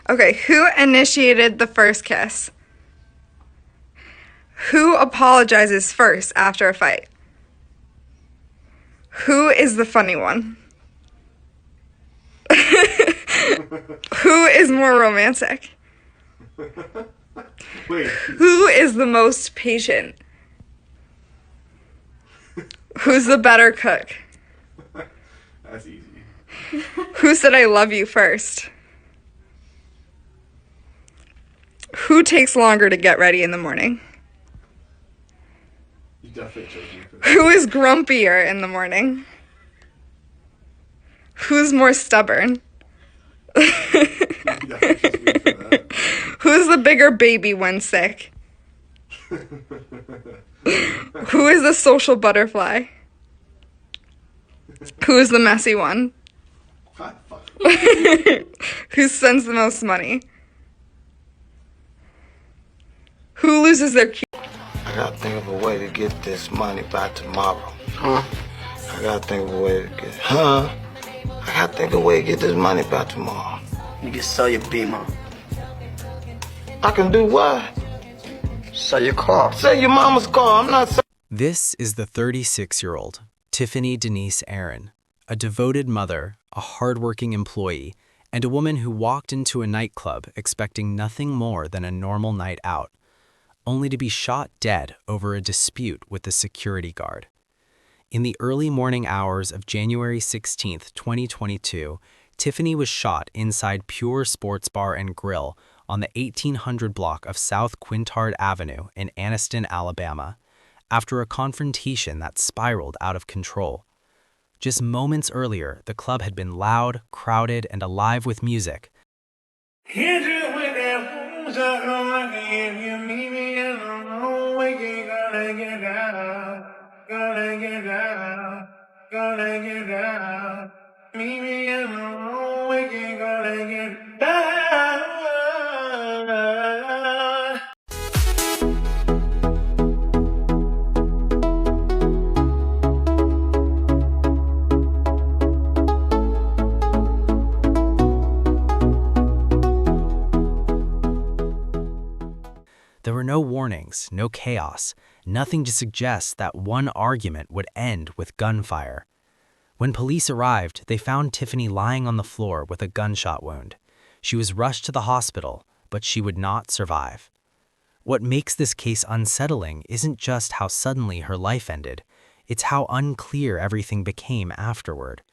Okay, who initiated the first kiss? Who apologizes first after a fight? Who is the funny one? Who is more romantic? Wait. Who is the most patient? Who's the better cook? That's easy. Who said I love you first? Who takes longer to get ready in the morning? You definitely chose me for that. Who is grumpier in the morning? Who's more stubborn? You definitely chose me for that. Who's the bigger baby when sick? Who is the social butterfly? Who is the messy one? God, fuck. Who spends the most money? Who loses their key? I gotta think of a way to get this money by tomorrow. Huh? I gotta think of a way to get, I gotta think of a way to get this money by tomorrow. You can sell your Beamer. I can do what? Sell your car. Sell your mama's car. I'm not selling. This is the 36-year-old Tiffany Denise Aaron, a devoted mother, a hardworking employee, and a woman who walked into a nightclub expecting nothing more than a normal night out, only to be shot dead over a dispute with the security guard. In the early morning hours of January 16, 2022, Tiffany was shot inside Pure Sports Bar and Grill on the 1800 block of South Quintard Avenue in Anniston, Alabama, after a confrontation that spiraled out of control. Just moments earlier, the club had been loud, crowded, and alive with music. There were no warnings, no chaos, nothing to suggest that one argument would end with gunfire. When police arrived, they found Tiffany lying on the floor with a gunshot wound. She was rushed to the hospital, but she would not survive. What makes this case unsettling isn't just how suddenly her life ended, it's how unclear everything became afterward.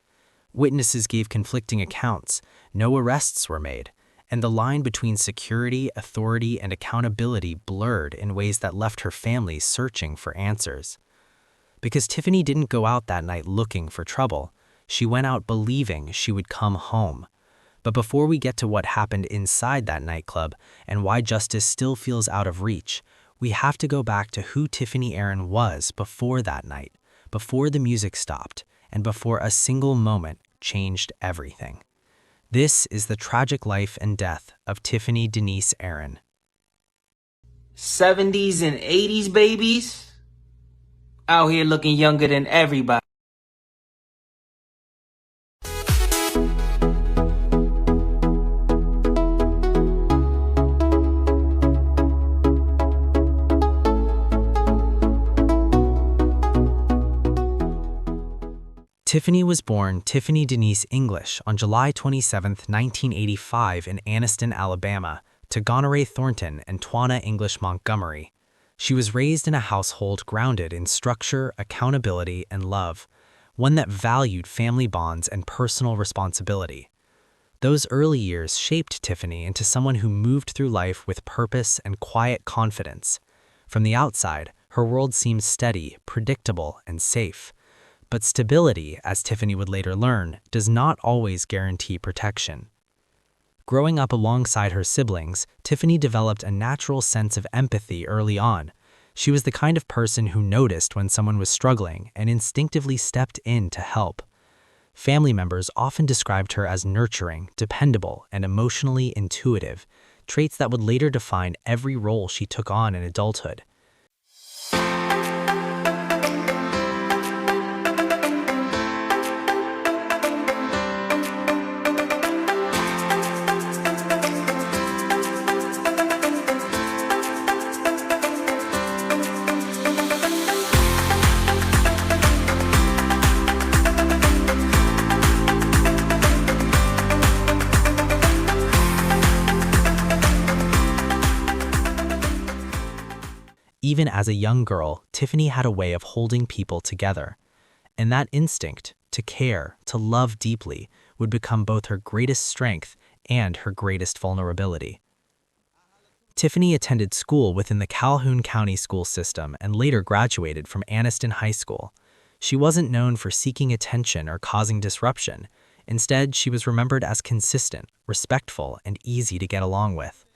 Witnesses gave conflicting accounts, no arrests were made, and the line between security, authority, and accountability blurred in ways that left her family searching for answers. Because Tiffany didn't go out that night looking for trouble, she went out believing she would come home. But before we get to what happened inside that nightclub and why justice still feels out of reach, we have to go back to who Tiffany Aaron was before that night, before the music stopped, and before a single moment changed everything. This is the tragic life and death of Tiffany Denise Aaron. 70s and 80s babies out here looking younger than everybody. Tiffany was born Tiffany Denise English on July 27, 1985 in Anniston, Alabama, to Gonerey Thornton and Twana English Montgomery. She was raised in a household grounded in structure, accountability, and love, one that valued family bonds and personal responsibility. Those early years shaped Tiffany into someone who moved through life with purpose and quiet confidence. From the outside, her world seemed steady, predictable, and safe. But stability, as Tiffany would later learn, does not always guarantee protection. Growing up alongside her siblings, Tiffany developed a natural sense of empathy early on. She was the kind of person who noticed when someone was struggling and instinctively stepped in to help. Family members often described her as nurturing, dependable, and emotionally intuitive, traits that would later define every role she took on in adulthood. Even as a young girl, Tiffany had a way of holding people together. And that instinct, to care, to love deeply, would become both her greatest strength and her greatest vulnerability. Tiffany attended school within the Calhoun County school system and later graduated from Anniston High School. She wasn't known for seeking attention or causing disruption. Instead, she was remembered as consistent, respectful, and easy to get along with.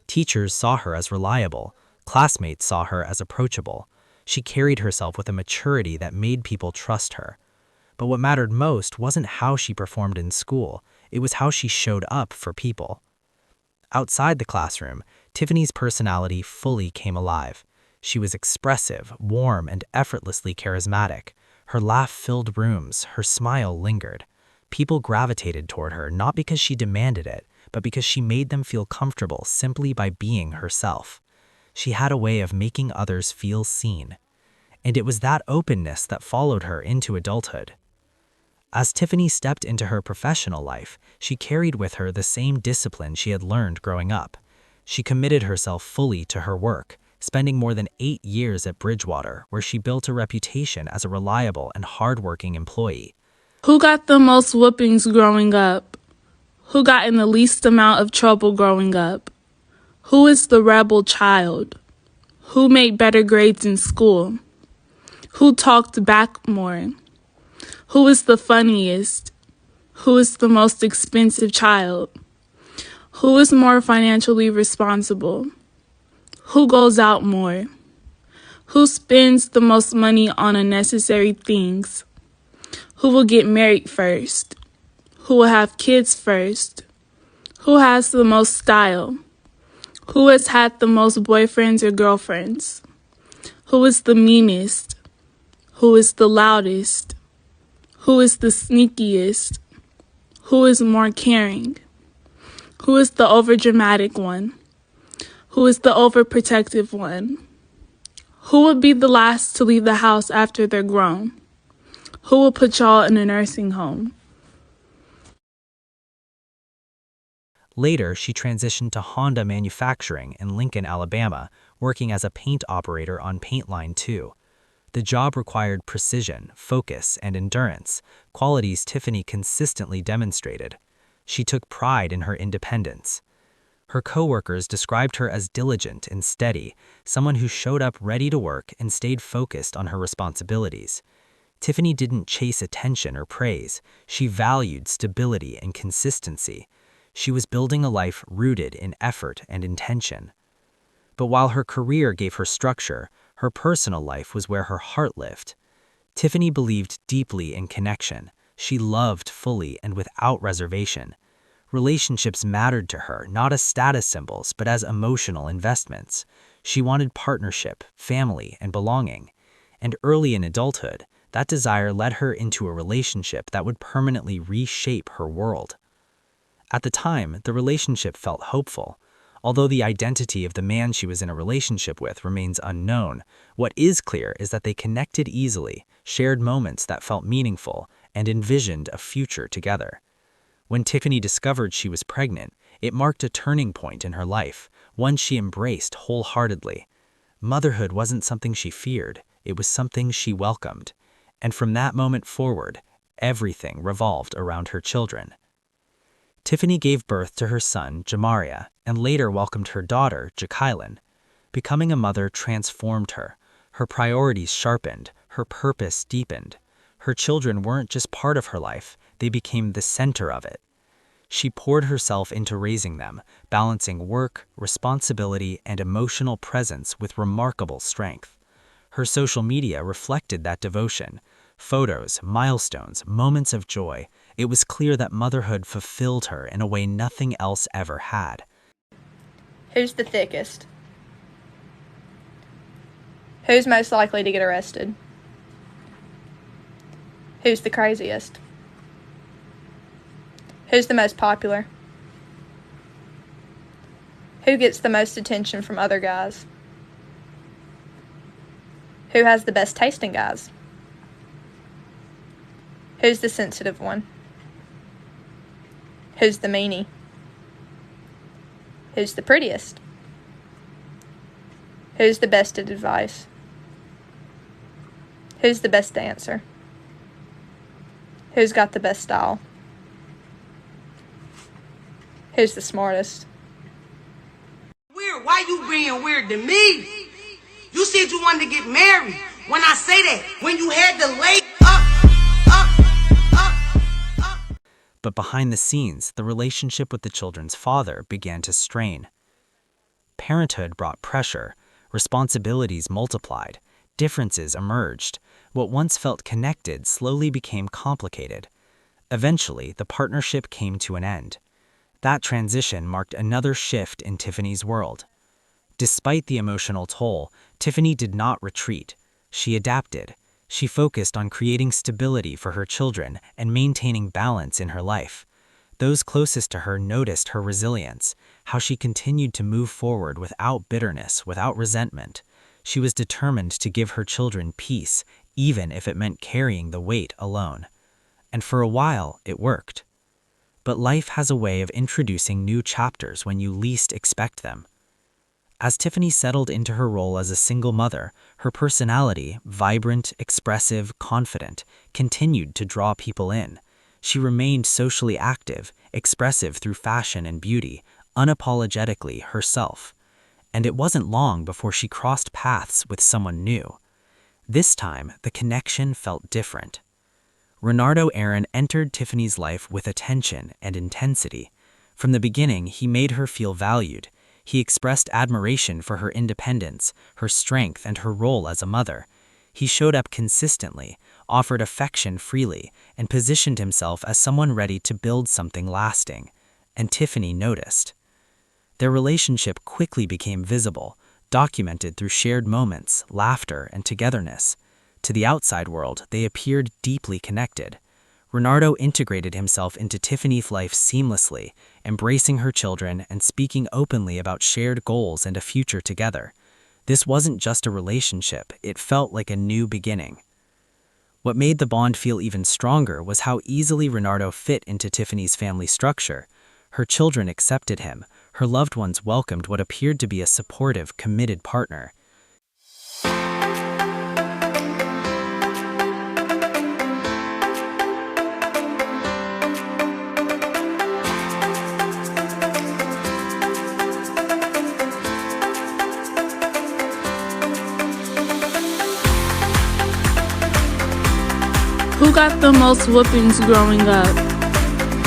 Teachers saw her as reliable. Classmates saw her as approachable. She carried herself with a maturity that made people trust her. But what mattered most wasn't how she performed in school, it was how she showed up for people. Outside the classroom, Tiffany's personality fully came alive. She was expressive, warm, and effortlessly charismatic. Her laugh filled rooms, her smile lingered. People gravitated toward her not because she demanded it, but because she made them feel comfortable simply by being herself. She had a way of making others feel seen. And it was that openness that followed her into adulthood. As Tiffany stepped into her professional life, she carried with her the same discipline she had learned growing up. She committed herself fully to her work, spending more than 8 years at Bridgewater, where she built a reputation as a reliable and hardworking employee. Who got the most whoopings growing up? Who got in the least amount of trouble growing up? Who is the rebel child? Who made better grades in school? Who talked back more? Who is the funniest? Who is the most expensive child? Who is more financially responsible? Who goes out more? Who spends the most money on unnecessary things? Who will get married first? Who will have kids first? Who has the most style? Who has had the most boyfriends or girlfriends? Who is the meanest? Who is the loudest? Who is the sneakiest? Who is more caring? Who is the overdramatic one? Who is the overprotective one? Who will be the last to leave the house after they're grown? Who will put y'all in a nursing home? Later, she transitioned to Honda Manufacturing in Lincoln, Alabama, working as a paint operator on Paint Line 2. The job required precision, focus, and endurance, qualities Tiffany consistently demonstrated. She took pride in her independence. Her coworkers described her as diligent and steady, someone who showed up ready to work and stayed focused on her responsibilities. Tiffany didn't chase attention or praise. She valued stability and consistency. She was building a life rooted in effort and intention. But while her career gave her structure, her personal life was where her heart lived. Tiffany believed deeply in connection. She loved fully and without reservation. Relationships mattered to her, not as status symbols, but as emotional investments. She wanted partnership, family, and belonging. And early in adulthood, that desire led her into a relationship that would permanently reshape her world. At the time, the relationship felt hopeful. Although the identity of the man she was in a relationship with remains unknown, what is clear is that they connected easily, shared moments that felt meaningful, and envisioned a future together. When Tiffany discovered she was pregnant, it marked a turning point in her life, one she embraced wholeheartedly. Motherhood wasn't something she feared, it was something she welcomed. And from that moment forward, everything revolved around her children. Tiffany gave birth to her son, Jamaria, and later welcomed her daughter, Jacqueline. Becoming a mother transformed her. Her priorities sharpened, her purpose deepened. Her children weren't just part of her life, they became the center of it. She poured herself into raising them, balancing work, responsibility, and emotional presence with remarkable strength. Her social media reflected that devotion. Photos, milestones, moments of joy. It was clear that motherhood fulfilled her in a way nothing else ever had. Who's the thickest? Who's most likely to get arrested? Who's the craziest? Who's the most popular? Who gets the most attention from other guys? Who has the best taste in guys? Who's the sensitive one? Who's the meanie? Who's the prettiest? Who's the best at advice? Who's the best dancer? Who's got the best style? Who's the smartest? Weird. Why you being weird to me? You said you wanted to get married. When I say that, when you had to lay up. But behind the scenes, the relationship with the children's father began to strain. Parenthood brought pressure, responsibilities multiplied, differences emerged. What once felt connected slowly became complicated. Eventually, the partnership came to an end. That transition marked another shift in Tiffany's world. Despite the emotional toll, Tiffany did not retreat. She adapted. She focused on creating stability for her children and maintaining balance in her life. Those closest to her noticed her resilience, how she continued to move forward without bitterness, without resentment. She was determined to give her children peace, even if it meant carrying the weight alone. And for a while, it worked. But life has a way of introducing new chapters when you least expect them. As Tiffany settled into her role as a single mother, her personality, vibrant, expressive, confident, continued to draw people in. She remained socially active, expressive through fashion and beauty, unapologetically herself. And it wasn't long before she crossed paths with someone new. This time, the connection felt different. Renardo Aaron entered Tiffany's life with attention and intensity. From the beginning, he made her feel valued. He expressed admiration for her independence, her strength, and her role as a mother. He showed up consistently, offered affection freely, and positioned himself as someone ready to build something lasting. And Tiffany noticed. Their relationship quickly became visible, documented through shared moments, laughter, and togetherness. To the outside world, they appeared deeply connected. Renardo integrated himself into Tiffany's life seamlessly, embracing her children and speaking openly about shared goals and a future together. This wasn't just a relationship, it felt like a new beginning. What made the bond feel even stronger was how easily Renardo fit into Tiffany's family structure. Her children accepted him, her loved ones welcomed what appeared to be a supportive, committed partner. Who got the most whoopings growing up?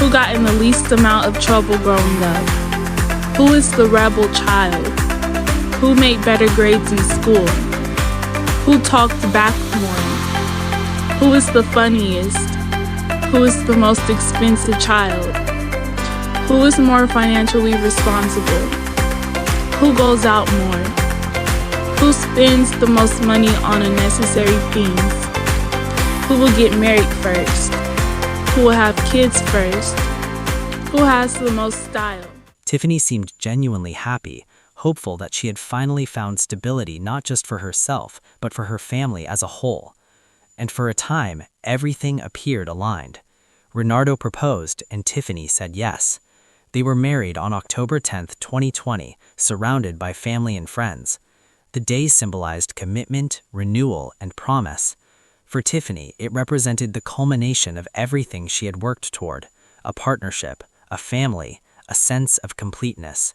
Who got in the least amount of trouble growing up? Who is the rebel child? Who made better grades in school? Who talked back more? Who is the funniest? Who is the most expensive child? Who is more financially responsible? Who goes out more? Who spends the most money on unnecessary things? Who will get married first? Who will have kids first? Who has the most style? Tiffany seemed genuinely happy, hopeful that she had finally found stability not just for herself, but for her family as a whole. And for a time, everything appeared aligned. Renardo proposed, and Tiffany said yes. They were married on October 10, 2020, surrounded by family and friends. The day symbolized commitment, renewal, and promise. For Tiffany, it represented the culmination of everything she had worked toward: a partnership, a family, a sense of completeness.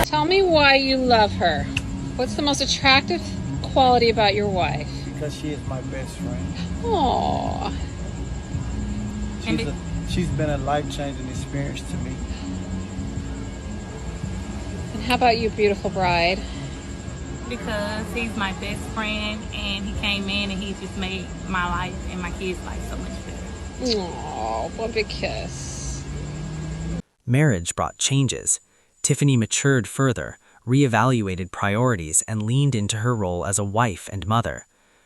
Tell me why you love her. What's the most attractive quality about your wife? Because she is my best friend. Aww. She's been a life-changing experience to me. And how about you, beautiful bride? Because he's my best friend and he came in and he just made my life and my kids' life so much better. Aww, one big kiss. Marriage brought changes. Tiffany matured further, reevaluated priorities, and leaned into her role as a wife and mother.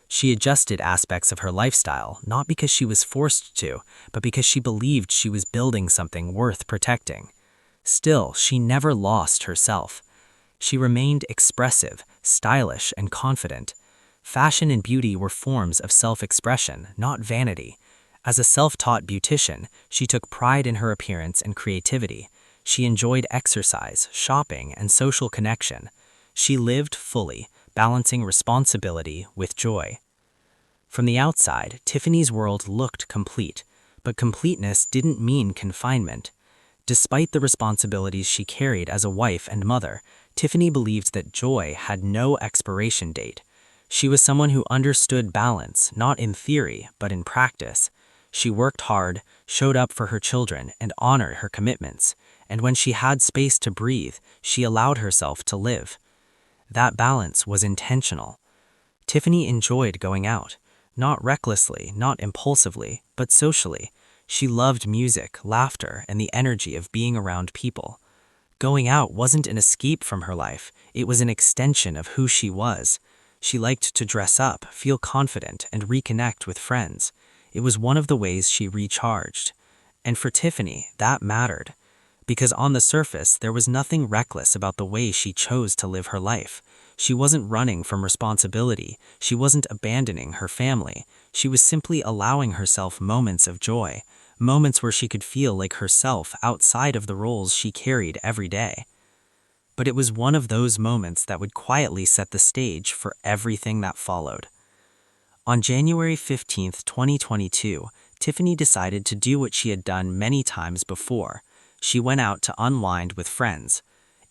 She adjusted aspects of her lifestyle, not because she was forced to, but because she believed she was building something worth protecting. Still, she never lost herself. She remained expressive, stylish, and confident. Fashion and beauty were forms of self-expression, not vanity. As a self-taught beautician, she took pride in her appearance and creativity. She enjoyed exercise, shopping, and social connection. She lived fully, balancing responsibility with joy. From the outside, Tiffany's world looked complete, but completeness didn't mean confinement. Despite the responsibilities she carried as a wife and mother, Tiffany believed that joy had no expiration date. She was someone who understood balance, not in theory, but in practice. She worked hard, showed up for her children, and honored her commitments. And when she had space to breathe, she allowed herself to live. That balance was intentional. Tiffany enjoyed going out, not recklessly, not impulsively, but socially. She loved music, laughter, and the energy of being around people. Going out wasn't an escape from her life, it was an extension of who she was. She liked to dress up, feel confident, and reconnect with friends. It was one of the ways she recharged. And for Tiffany, that mattered. Because on the surface, there was nothing reckless about the way she chose to live her life. She wasn't running from responsibility. She wasn't abandoning her family. She was simply allowing herself moments of joy, moments where she could feel like herself outside of the roles she carried every day. But it was one of those moments that would quietly set the stage for everything that followed. On January 15, 2022, Tiffany decided to do what she had done many times before. She went out to unwind with friends.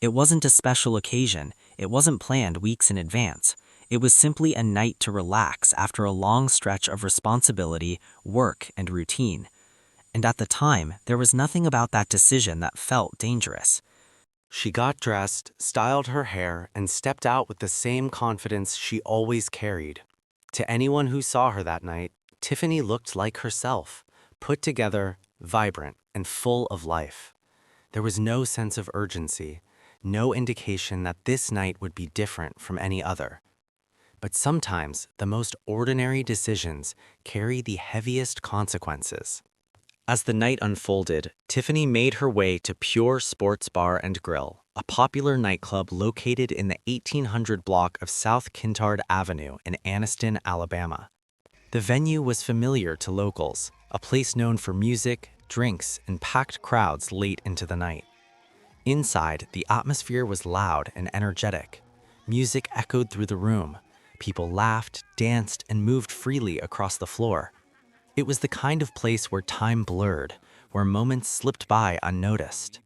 It wasn't a special occasion. It wasn't planned weeks in advance. It was simply a night to relax after a long stretch of responsibility, work, and routine. And at the time, there was nothing about that decision that felt dangerous. She got dressed, styled her hair, and stepped out with the same confidence she always carried. To anyone who saw her that night, Tiffany looked like herself, put together, vibrant, and full of life. There was no sense of urgency, no indication that this night would be different from any other. But sometimes, the most ordinary decisions carry the heaviest consequences. As the night unfolded, Tiffany made her way to Pure Sports Bar and Grill, a popular nightclub located in the 1800 block of South Kintard Avenue in Anniston, Alabama. The venue was familiar to locals, a place known for music, drinks, and packed crowds late into the night. Inside, the atmosphere was loud and energetic. Music echoed through the room. People laughed, danced, and moved freely across the floor. It was the kind of place where time blurred, where moments slipped by unnoticed.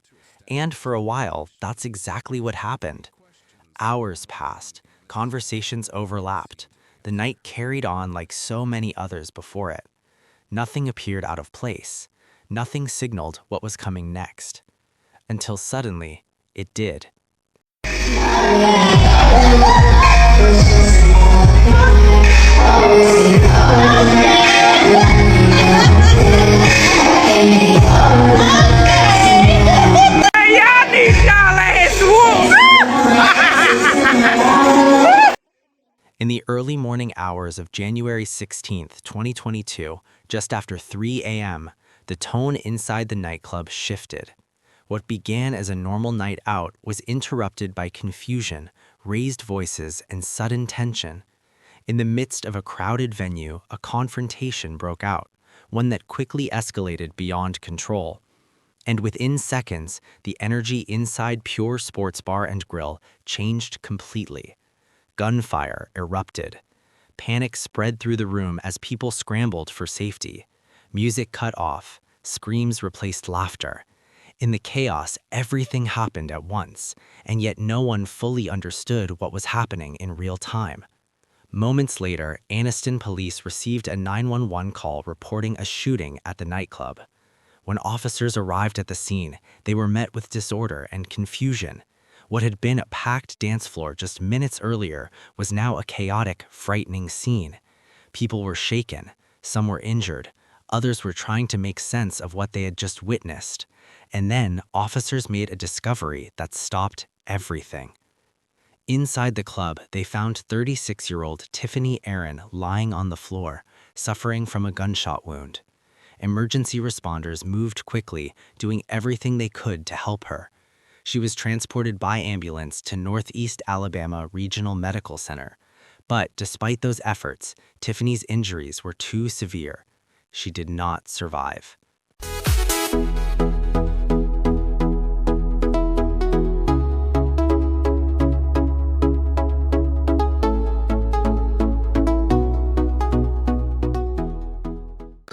And for a while, that's exactly what happened. Hours passed, conversations overlapped. The night carried on like so many others before it. Nothing appeared out of place. Nothing signaled what was coming next. Until suddenly, it did. In the early morning hours of January 16, 2022, just after 3 a.m., the tone inside the nightclub shifted. What began as a normal night out was interrupted by confusion, raised voices, and sudden tension. In the midst of a crowded venue, a confrontation broke out, one that quickly escalated beyond control. And within seconds, the energy inside Pure Sports Bar and Grill changed completely. Gunfire erupted. Panic spread through the room as people scrambled for safety. Music cut off. Screams replaced laughter. In the chaos, everything happened at once, and yet no one fully understood what was happening in real time. Moments later, Anniston police received a 911 call reporting a shooting at the nightclub. When officers arrived at the scene, they were met with disorder and confusion. What had been a packed dance floor just minutes earlier was now a chaotic, frightening scene. People were shaken, some were injured, others were trying to make sense of what they had just witnessed. And then officers made a discovery that stopped everything. Inside the club, they found 36-year-old Tiffany Aaron lying on the floor, suffering from a gunshot wound. Emergency responders moved quickly, doing everything they could to help her. She was transported by ambulance to Northeast Alabama Regional Medical Center. But despite those efforts, Tiffany's injuries were too severe. She did not survive.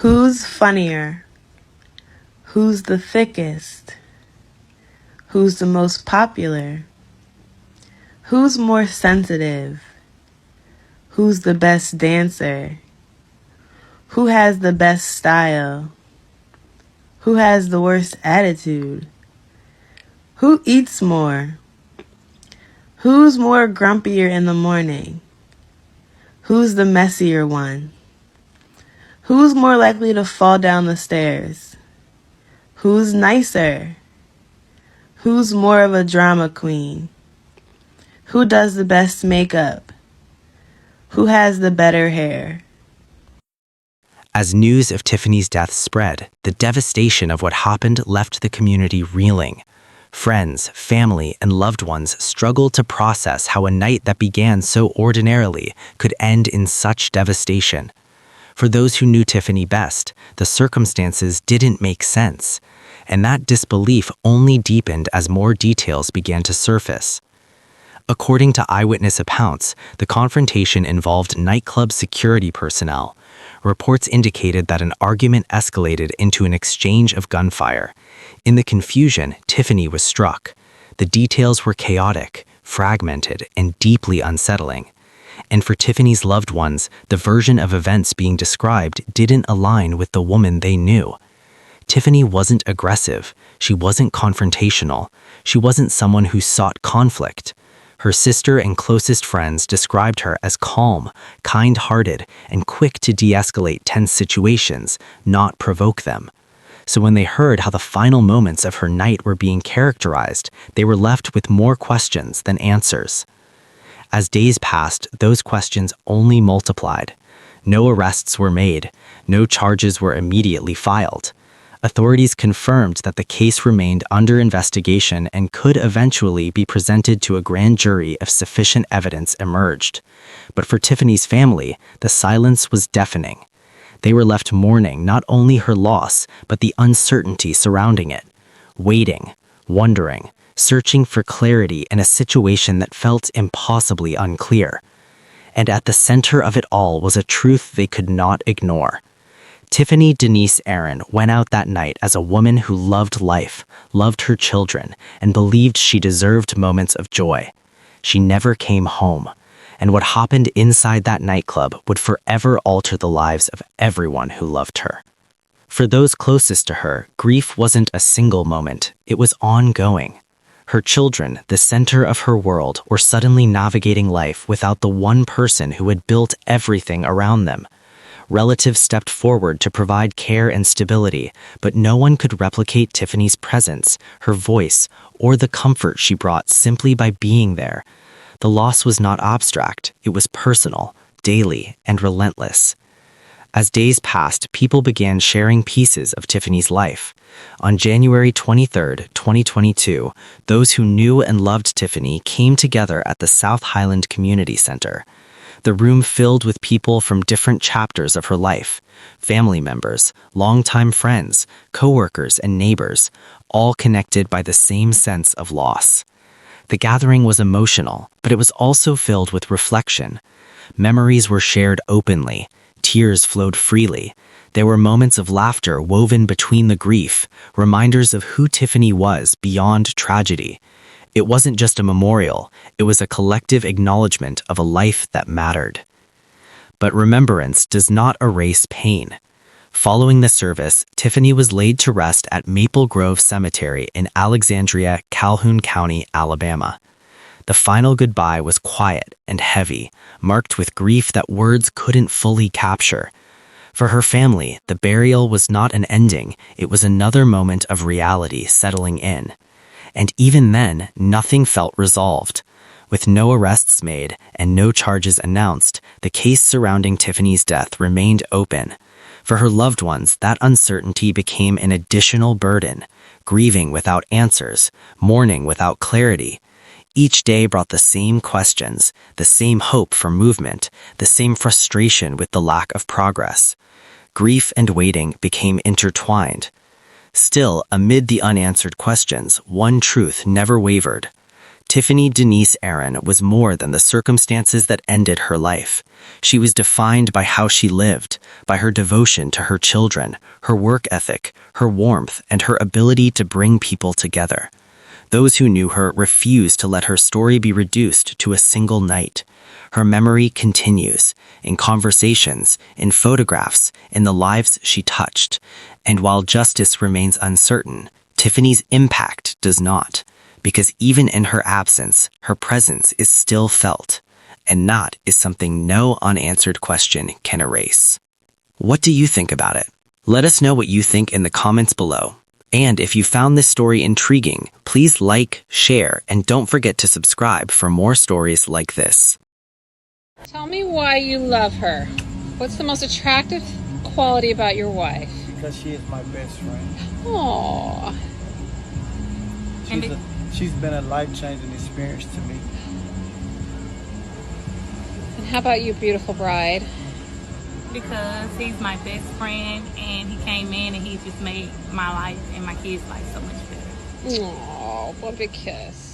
Who's funnier? Who's the thickest? Who's the most popular? Who's more sensitive? Who's the best dancer? Who has the best style? Who has the worst attitude? Who eats more? Who's more grumpier in the morning? Who's the messier one? Who's more likely to fall down the stairs? Who's nicer? Who's more of a drama queen? Who does the best makeup? Who has the better hair? As news of Tiffany's death spread, the devastation of what happened left the community reeling. Friends, family, and loved ones struggled to process how a night that began so ordinarily could end in such devastation. For those who knew Tiffany best, the circumstances didn't make sense, and that disbelief only deepened as more details began to surface. According to eyewitness accounts, the confrontation involved nightclub security personnel. Reports indicated that an argument escalated into an exchange of gunfire. In the confusion, Tiffany was struck. The details were chaotic, fragmented, and deeply unsettling. And for Tiffany's loved ones, the version of events being described didn't align with the woman they knew. Tiffany wasn't aggressive. She wasn't confrontational. She wasn't someone who sought conflict. Her sister and closest friends described her as calm, kind-hearted, and quick to de-escalate tense situations, not provoke them. So when they heard how the final moments of her night were being characterized, they were left with more questions than answers. As days passed, those questions only multiplied. No arrests were made. No charges were immediately filed. Authorities confirmed that the case remained under investigation and could eventually be presented to a grand jury if sufficient evidence emerged. But for Tiffany's family, the silence was deafening. They were left mourning not only her loss, but the uncertainty surrounding it, waiting, wondering, searching for clarity in a situation that felt impossibly unclear. And at the center of it all was a truth they could not ignore. Tiffany Denise Aaron went out that night as a woman who loved life, loved her children, and believed she deserved moments of joy. She never came home, and what happened inside that nightclub would forever alter the lives of everyone who loved her. For those closest to her, grief wasn't a single moment, it was ongoing. Her children, the center of her world, were suddenly navigating life without the one person who had built everything around them. Relatives stepped forward to provide care and stability, but no one could replicate Tiffany's presence, her voice, or the comfort she brought simply by being there. The loss was not abstract, it was personal, daily, and relentless. As days passed, people began sharing pieces of Tiffany's life. On January 23, 2022, those who knew and loved Tiffany came together at the South Highland Community Center. The room filled with people from different chapters of her life, family members, longtime friends, coworkers, and neighbors, all connected by the same sense of loss. The gathering was emotional, but it was also filled with reflection. Memories were shared openly. Tears flowed freely. There were moments of laughter woven between the grief, reminders of who Tiffany was beyond tragedy. It wasn't just a memorial, it was a collective acknowledgement of a life that mattered. But remembrance does not erase pain. Following the service, Tiffany was laid to rest at Maple Grove Cemetery in Alexandria, Calhoun County, Alabama. The final goodbye was quiet and heavy, marked with grief that words couldn't fully capture. For her family, the burial was not an ending, it was another moment of reality settling in. And even then, nothing felt resolved. With no arrests made and no charges announced, the case surrounding Tiffany's death remained open. For her loved ones, that uncertainty became an additional burden, grieving without answers, mourning without clarity. Each day brought the same questions, the same hope for movement, the same frustration with the lack of progress. Grief and waiting became intertwined. Still, amid the unanswered questions, one truth never wavered. Tiffany Denise Aaron was more than the circumstances that ended her life. She was defined by how she lived, by her devotion to her children, her work ethic, her warmth, and her ability to bring people together. Those who knew her refused to let her story be reduced to a single night. Her memory continues, in conversations, in photographs, in the lives she touched. And while justice remains uncertain, Tiffany's impact does not. Because even in her absence, her presence is still felt. And that is something no unanswered question can erase. What do you think about it? Let us know what you think in the comments below. And if you found this story intriguing, please like, share, and don't forget to subscribe for more stories like this. Tell me why you love her. What's the most attractive quality about your wife? Because she is my best friend. Aww. She's been a life-changing experience to me. And how about you, beautiful bride? Because he's my best friend and he came in and he just made my life and my kids' life so much better. Aww, one big kiss.